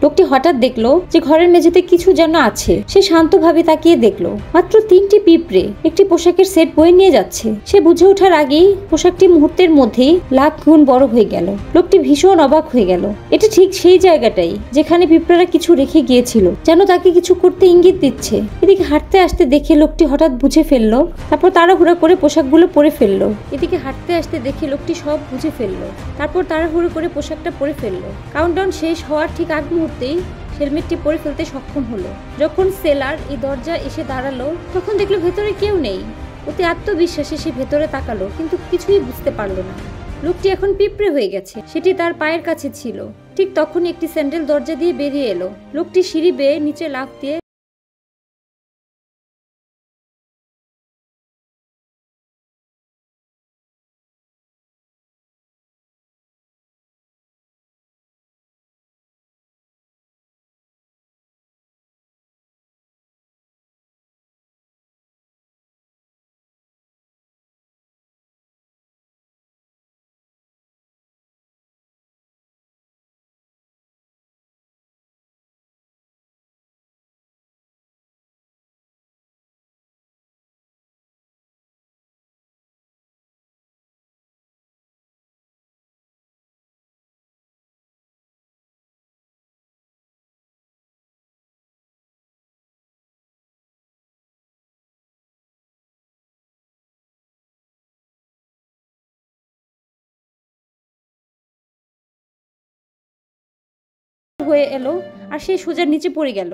লোকটি হঠাৎ দেখলো যে ঘরের মেঝেতে কিছু যেন আছে। সে শান্তভাবে তাকিয়ে দেখলো মাত্র 3টি পিঁপড়ে একটি পোশাকের সেট বয়ে নিয়ে যাচ্ছে। সে বুঝে ওঠার আগেই পোশাকটি মুহূর্তের মধ্যেই লাখ গুণ বড় হয়ে গেল। লোকটি ভীষণ অবাক হয়ে গেল। এটা ঠিক সেই জায়গাটাই যেখানে পিঁপড়ারা কিছু রেখে গিয়েছিল, যেন তাকে কিছু করতে ইঙ্গিত দিচ্ছে। এদিকে হাঁটতে আসতে দেখে লোকটি হঠাৎ বুঝে ফেললো, তারপর তাড়াহুড়ো করে পোশাকগুলো পরে ফেললো। এদিকে হাঁটতে আসতে দেখে লোকটি সব বুঝে ফেললো, তারপর তাড়াহুড়ো করে পোশাকটা পরে ফেললো। কাউন্টডাউন শেষ হওয়ার ঠিক আগ মুহূর্তেই হেলমেটটি পরে ফেলতে সক্ষম হলো। যখন সেলার এই দরজা এসে দাঁড়ালো তখন দেখলো ভেতরে কেউ নেই। অতি আত্মবিশ্বাসে সে ভেতরে তাকালো, কিন্তু কিছুই বুঝতে পারলো না। লোকটি এখন পিঁপড়ে হয়ে গেছে, সেটি তার পায়ের কাছে ছিল। ঠিক তখনই একটি স্যান্ডেল দরজা দিয়ে বেরিয়ে এলো। লোকটি সিঁড়ি বেয়ে নিচে লাফ দিয়ে হয়ে এলো আর সে সোজা নিচে পড়ে গেল।